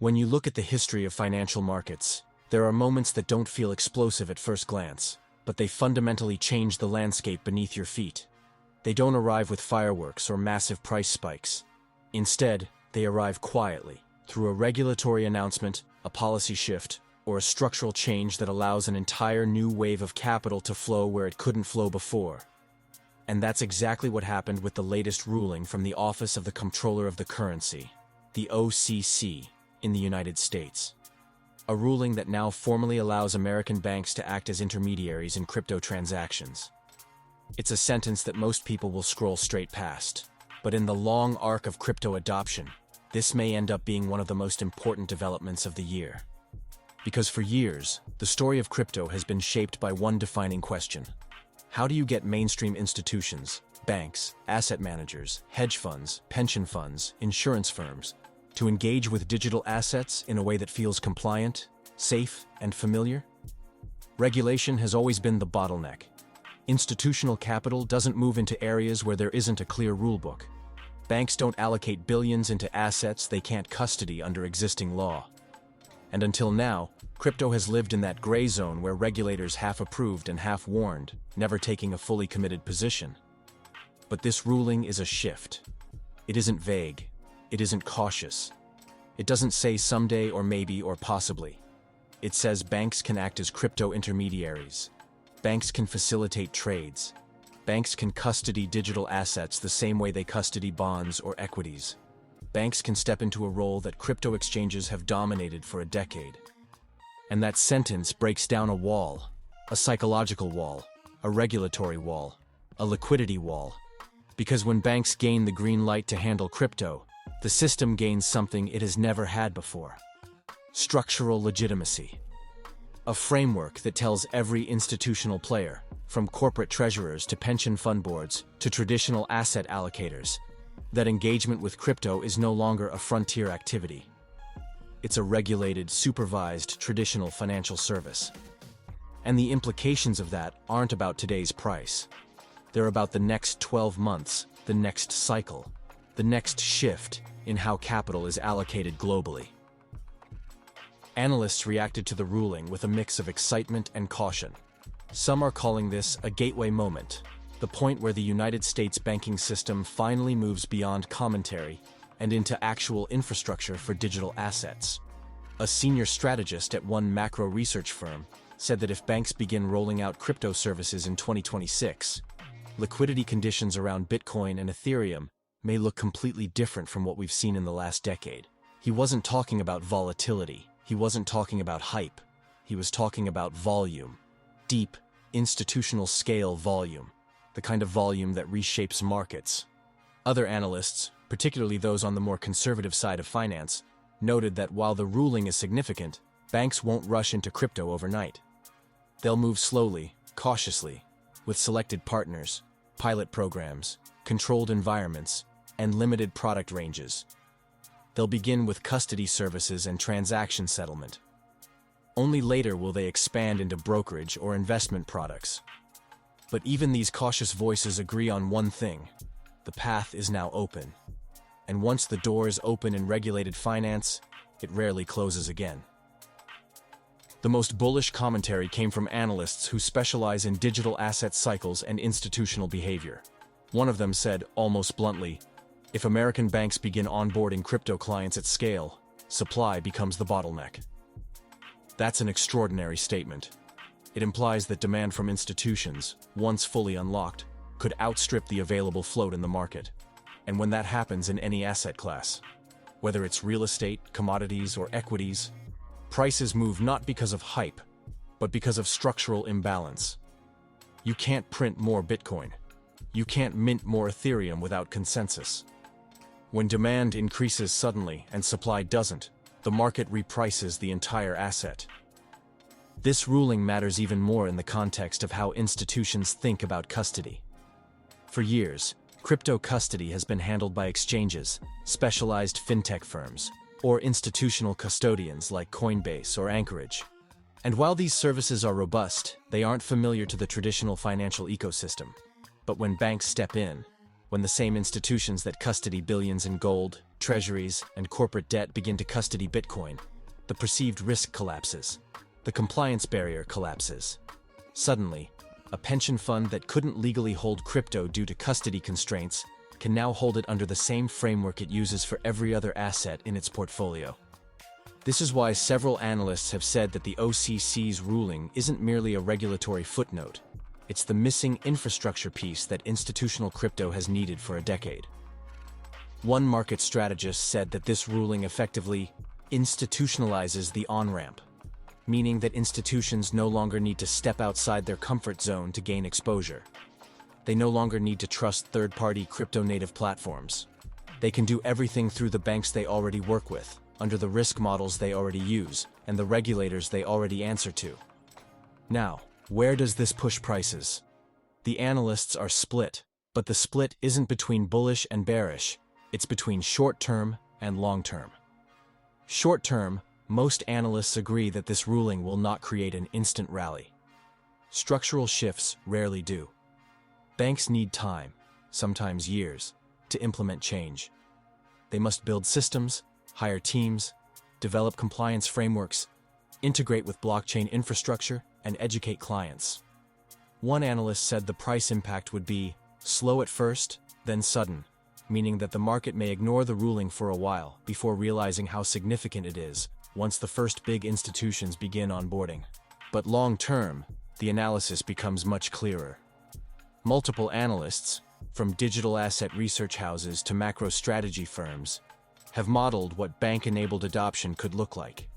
When you look at the history of financial markets, there are moments that don't feel explosive at first glance, but they fundamentally change the landscape beneath your feet. They don't arrive with fireworks or massive price spikes. Instead, they arrive quietly, through a regulatory announcement, a policy shift, or a structural change that allows an entire new wave of capital to flow where it couldn't flow before. And that's exactly what happened with the latest ruling from the Office of the Comptroller of the Currency, the OCC, in the United States. A ruling that now formally allows American banks to act as intermediaries in crypto transactions. It's a sentence that most people will scroll straight past, but in the long arc of crypto adoption, this may end up being one of the most important developments of the year. Because for years, the story of crypto has been shaped by one defining question. How do you get mainstream institutions, banks, asset managers, hedge funds, pension funds, insurance firms, to engage with digital assets in a way that feels compliant, safe, and familiar? Regulation has always been the bottleneck. Institutional capital doesn't move into areas where there isn't a clear rulebook. Banks don't allocate billions into assets they can't custody under existing law. And until now, crypto has lived in that gray zone where regulators half approved and half warned, never taking a fully committed position. But this ruling is a shift. It isn't vague. It isn't cautious. It doesn't say someday or maybe or possibly. It says banks can act as crypto intermediaries. Banks can facilitate trades. Banks can custody digital assets the same way they custody bonds or equities. Banks can step into a role that crypto exchanges have dominated for a decade. And that sentence breaks down a wall, a psychological wall, a regulatory wall, a liquidity wall. Because when banks gain the green light to handle crypto, the system gains something it has never had before. Structural legitimacy. A framework that tells every institutional player, from corporate treasurers to pension fund boards to traditional asset allocators, that engagement with crypto is no longer a frontier activity. It's a regulated, supervised, traditional financial service. And the implications of that aren't about today's price. They're about the next 12 months, the next cycle, the next shift in how capital is allocated globally. Analysts reacted to the ruling with a mix of excitement and caution. Some are calling this a gateway moment, the point where the United States banking system finally moves beyond commentary and into actual infrastructure for digital assets. A senior strategist at one macro research firm said that if banks begin rolling out crypto services in 2026, liquidity conditions around Bitcoin and Ethereum may look completely different from what we've seen in the last decade. He wasn't talking about volatility. He wasn't talking about hype. He was talking about volume. Deep, institutional scale volume. The kind of volume that reshapes markets. Other analysts, particularly those on the more conservative side of finance, noted that while the ruling is significant, banks won't rush into crypto overnight. They'll move slowly, cautiously, with selected partners, pilot programs, controlled environments, and limited product ranges. They'll begin with custody services and transaction settlement. Only later will they expand into brokerage or investment products. But even these cautious voices agree on one thing: the path is now open. And once the door is open in regulated finance, it rarely closes again. The most bullish commentary came from analysts who specialize in digital asset cycles and institutional behavior. One of them said, almost bluntly, if American banks begin onboarding crypto clients at scale, supply becomes the bottleneck. That's an extraordinary statement. It implies that demand from institutions, once fully unlocked, could outstrip the available float in the market. And when that happens in any asset class, whether it's real estate, commodities, or equities, prices move not because of hype, but because of structural imbalance. You can't print more Bitcoin. You can't mint more Ethereum without consensus. When demand increases suddenly and supply doesn't, the market reprices the entire asset. This ruling matters even more in the context of how institutions think about custody. For years, crypto custody has been handled by exchanges, specialized fintech firms, or institutional custodians like Coinbase or Anchorage. And while these services are robust, they aren't familiar to the traditional financial ecosystem. But when banks step in, when the same institutions that custody billions in gold, treasuries, and corporate debt begin to custody Bitcoin, the perceived risk collapses. The compliance barrier collapses. Suddenly, a pension fund that couldn't legally hold crypto due to custody constraints can now hold it under the same framework it uses for every other asset in its portfolio. This is why several analysts have said that the OCC's ruling isn't merely a regulatory footnote. It's the missing infrastructure piece that institutional crypto has needed for a decade. One market strategist said that this ruling effectively institutionalizes the on-ramp, meaning that institutions no longer need to step outside their comfort zone to gain exposure. They no longer need to trust third-party crypto-native platforms. They can do everything through the banks they already work with, under the risk models they already use, and the regulators they already answer to. Now, where does this push prices? The analysts are split, but the split isn't between bullish and bearish, it's between short-term and long-term. Short-term, most analysts agree that this ruling will not create an instant rally. Structural shifts rarely do. Banks need time, sometimes years, to implement change. They must build systems, hire teams, develop compliance frameworks, integrate with blockchain infrastructure, and educate clients. One analyst said the price impact would be slow at first, then sudden, meaning that the market may ignore the ruling for a while before realizing how significant it is once the first big institutions begin onboarding. But long-term, the analysis becomes much clearer. Multiple analysts, from digital asset research houses to macro strategy firms, have modeled what bank-enabled adoption could look like.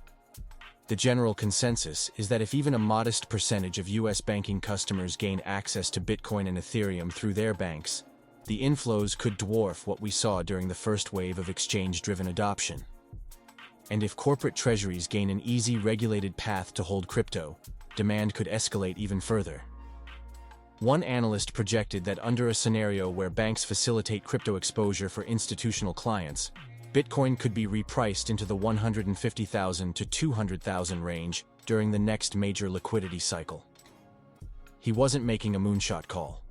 The general consensus is that if even a modest percentage of US banking customers gain access to Bitcoin and Ethereum through their banks, the inflows could dwarf what we saw during the first wave of exchange-driven adoption. And if corporate treasuries gain an easy, regulated path to hold crypto, demand could escalate even further. One analyst projected that under a scenario where banks facilitate crypto exposure for institutional clients, Bitcoin could be repriced into the 150,000 to 200,000 range during the next major liquidity cycle. He wasn't making a moonshot call.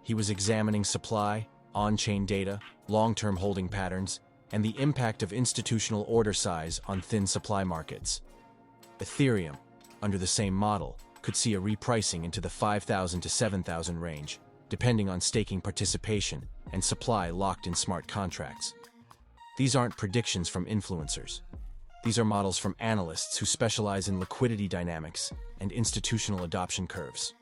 He was examining supply, on-chain data, long-term holding patterns, and the impact of institutional order size on thin supply markets. Ethereum, under the same model, could see a repricing into the 5,000 to 7,000 range, depending on staking participation and supply locked in smart contracts. These aren't predictions from influencers. These are models from analysts who specialize in liquidity dynamics and institutional adoption curves.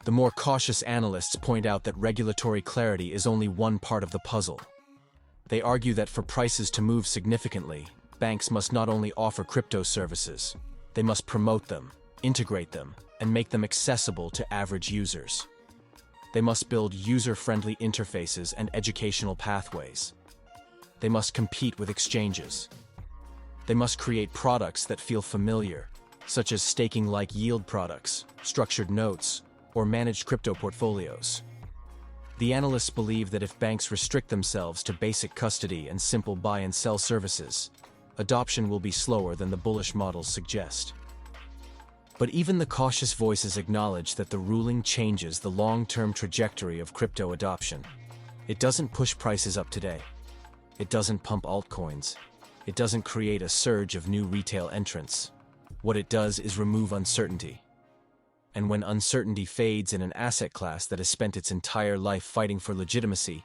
The more cautious analysts point out that regulatory clarity is only one part of the puzzle. They argue that for prices to move significantly, banks must not only offer crypto services, they must promote them, integrate them, and make them accessible to average users. They must build user-friendly interfaces and educational pathways. They must compete with exchanges. They must create products that feel familiar, such as staking-like yield products, structured notes, or managed crypto portfolios. The analysts believe that if banks restrict themselves to basic custody and simple buy and sell services, adoption will be slower than the bullish models suggest. But even the cautious voices acknowledge that the ruling changes the long-term trajectory of crypto adoption. It doesn't push prices up today. It doesn't pump altcoins. It doesn't create a surge of new retail entrants. What it does is remove uncertainty. And when uncertainty fades in an asset class that has spent its entire life fighting for legitimacy,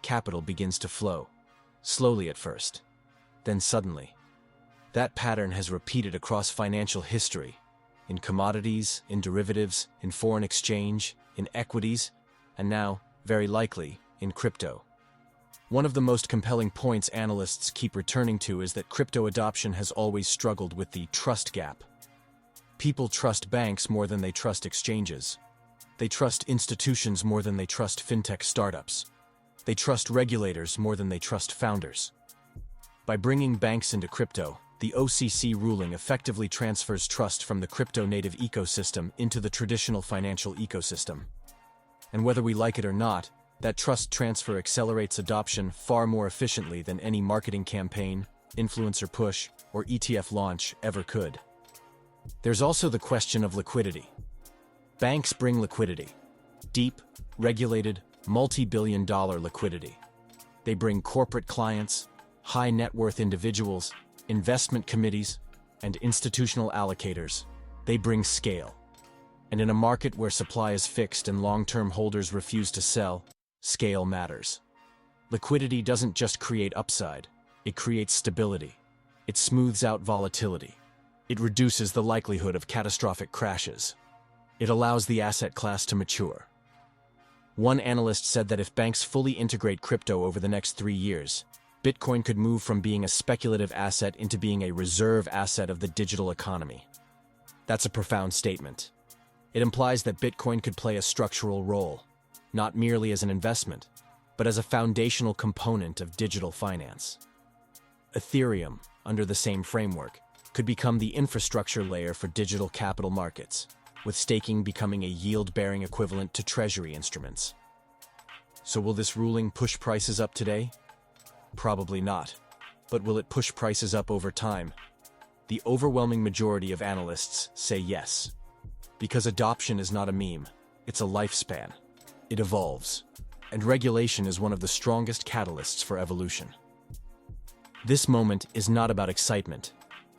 capital begins to flow, slowly at first, then suddenly. That pattern has repeated across financial history, in commodities, in derivatives, in foreign exchange, in equities, and now, very likely, in crypto. One of the most compelling points analysts keep returning to is that crypto adoption has always struggled with the trust gap. People trust banks more than they trust exchanges. They trust institutions more than they trust fintech startups. They trust regulators more than they trust founders. By bringing banks into crypto, the OCC ruling effectively transfers trust from the crypto-native ecosystem into the traditional financial ecosystem. And whether we like it or not, that trust transfer accelerates adoption far more efficiently than any marketing campaign, influencer push, or ETF launch ever could. There's also the question of liquidity. Banks bring liquidity. Deep, regulated, multi-billion-dollar liquidity. They bring corporate clients, high net worth individuals, investment committees, and institutional allocators. They bring scale. And in a market where supply is fixed and long-term holders refuse to sell, scale matters. Liquidity doesn't just create upside, it creates stability. It smooths out volatility. It reduces the likelihood of catastrophic crashes. It allows the asset class to mature. One analyst said that if banks fully integrate crypto over the next 3 years, Bitcoin could move from being a speculative asset into being a reserve asset of the digital economy. That's a profound statement. It implies that Bitcoin could play a structural role, not merely as an investment, but as a foundational component of digital finance. Ethereum, under the same framework, could become the infrastructure layer for digital capital markets, with staking becoming a yield-bearing equivalent to treasury instruments. So will this ruling push prices up today? Probably not. But will it push prices up over time? The overwhelming majority of analysts say yes. Because adoption is not a meme, it's a lifespan. It evolves. And regulation is one of the strongest catalysts for evolution. This moment is not about excitement.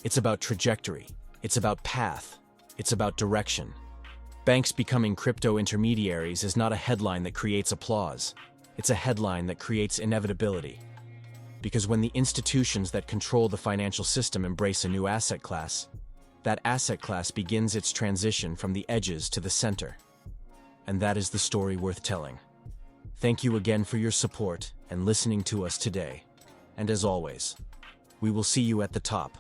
It's about trajectory. It's about path. It's about direction. Banks becoming crypto intermediaries is not a headline that creates applause. It's a headline that creates inevitability. Because when the institutions that control the financial system embrace a new asset class, that asset class begins its transition from the edges to the center. And that is the story worth telling. Thank you again for your support and listening to us today. And as always, we will see you at the top.